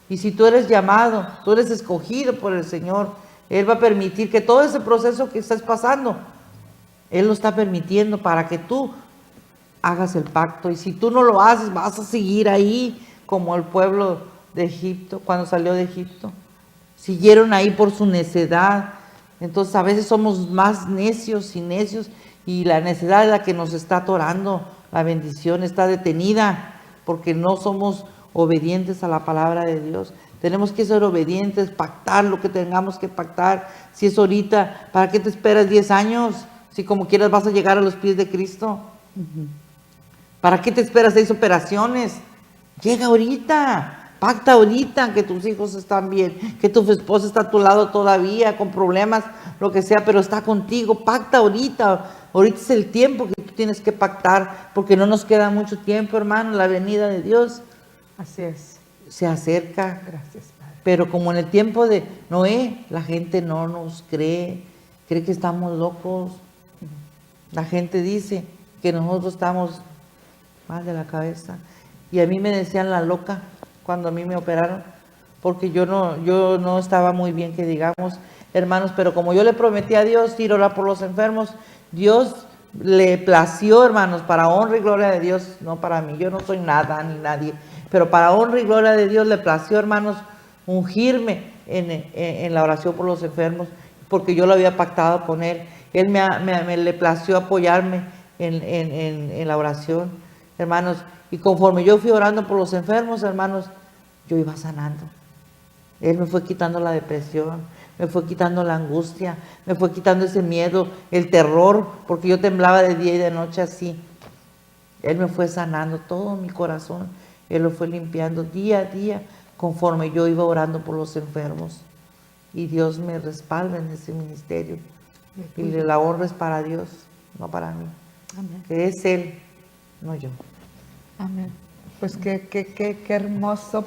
S2: Y si tú eres llamado, tú eres escogido por el Señor, Él va a permitir que todo ese proceso que estás pasando, Él lo está permitiendo para que tú hagas el pacto. Y si tú no lo haces, vas a seguir ahí como el pueblo de Egipto, cuando salió de Egipto. Siguieron ahí por su necedad. Entonces a veces somos más necios y la necedad es la que nos está atorando. La bendición está detenida porque no somos obedientes a la palabra de Dios. Tenemos que ser obedientes, pactar lo que tengamos que pactar. Si es ahorita, ¿para qué te esperas 10 años? Si como quieras vas a llegar a los pies de Cristo. ¿Para qué te esperas 6 operaciones? Llega ahorita. Pacta ahorita que tus hijos están bien, que tu esposa está a tu lado todavía con problemas, lo que sea, pero está contigo. Pacta ahorita. Ahorita es el tiempo que tú tienes que pactar, porque no nos queda mucho tiempo, hermano. La venida de Dios
S1: Así es.
S2: se acerca.
S1: Gracias, Padre.
S2: Pero como en el tiempo de Noé, la gente no nos cree que estamos locos. La gente dice que nosotros estamos mal de la cabeza. Y a mí me decían la loca cuando a mí me operaron, porque yo no estaba muy bien, que digamos, hermanos, pero como yo le prometí a Dios ir a orar por los enfermos, Dios le plació, hermanos, para honra y gloria de Dios, no para mí, yo no soy nada ni nadie, pero para honra y gloria de Dios le plació, hermanos, ungirme en la oración por los enfermos, porque yo lo había pactado con Él. Él me le plació apoyarme en la oración, hermanos. Y conforme yo fui orando por los enfermos, hermanos, yo iba sanando. Él me fue quitando la depresión, me fue quitando la angustia, me fue quitando ese miedo, el terror, porque yo temblaba de día y de noche así. Él me fue sanando todo mi corazón. Él lo fue limpiando día a día conforme yo iba orando por los enfermos. Y Dios me respalda en ese ministerio. Y la honra es para Dios, no para mí.
S1: Amén.
S2: Que es Él, no yo.
S1: Amén. Pues qué hermoso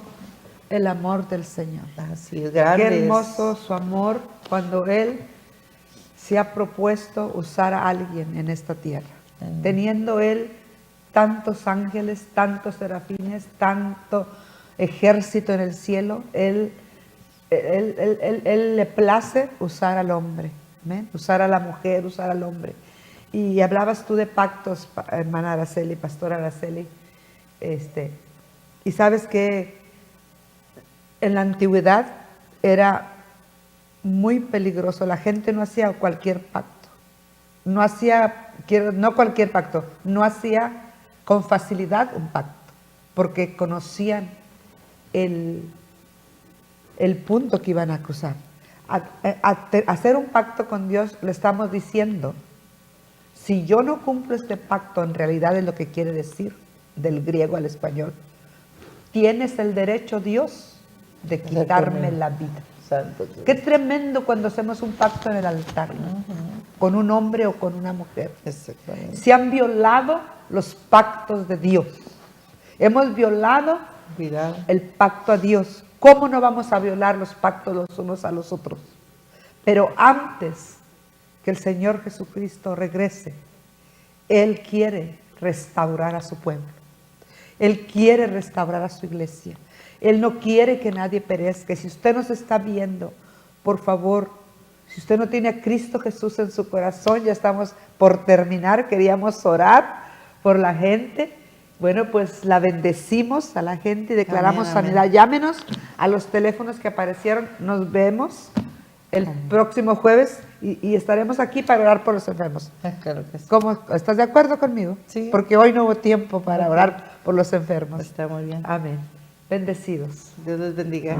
S1: el amor del Señor.
S2: Así es, grande.
S1: Qué hermoso su amor cuando Él se ha propuesto usar a alguien en esta tierra. Teniendo Él tantos ángeles, tantos serafines, tanto ejército en el cielo, Él le place usar al hombre, ¿amén? Usar a la mujer, usar al hombre. Y hablabas tú de pactos, hermana Araceli, pastora Araceli. Y sabes que en la antigüedad era muy peligroso, la gente no hacía cualquier pacto. no hacía, no cualquier pacto, no hacía con facilidad un pacto, porque conocían el punto que iban a cruzar. Hacer un pacto con Dios, le estamos diciendo, si yo no cumplo este pacto, en realidad es lo que quiere decir, del griego al español, tienes el derecho, Dios, de quitarme la vida.
S2: Santo Dios.
S1: Qué tremendo cuando hacemos un pacto en el altar, ¿no? Con un hombre o con una mujer.
S2: Exactamente.
S1: Se han violado los pactos de Dios. Hemos violado
S2: Cuidado.
S1: el pacto a Dios. ¿Cómo no vamos a violar los pactos los unos a los otros? Pero antes que el Señor Jesucristo regrese, Él quiere restaurar a su pueblo. Él quiere restaurar a su iglesia. Él no quiere que nadie perezca. Si usted nos está viendo, por favor, si usted no tiene a Cristo Jesús en su corazón, ya estamos por terminar, queríamos orar por la gente. Bueno, pues la bendecimos a la gente y declaramos
S2: Amén,
S1: sanidad.
S2: amén.
S1: Llámenos a los teléfonos que aparecieron. Nos vemos el próximo jueves y estaremos aquí para orar por los enfermos.
S2: Claro que sí.
S1: ¿Cómo? ¿Estás de acuerdo conmigo?
S2: Sí.
S1: Porque hoy no hubo tiempo para orar por los enfermos.
S2: Está muy bien.
S1: Amén. Bendecidos.
S2: Dios les bendiga.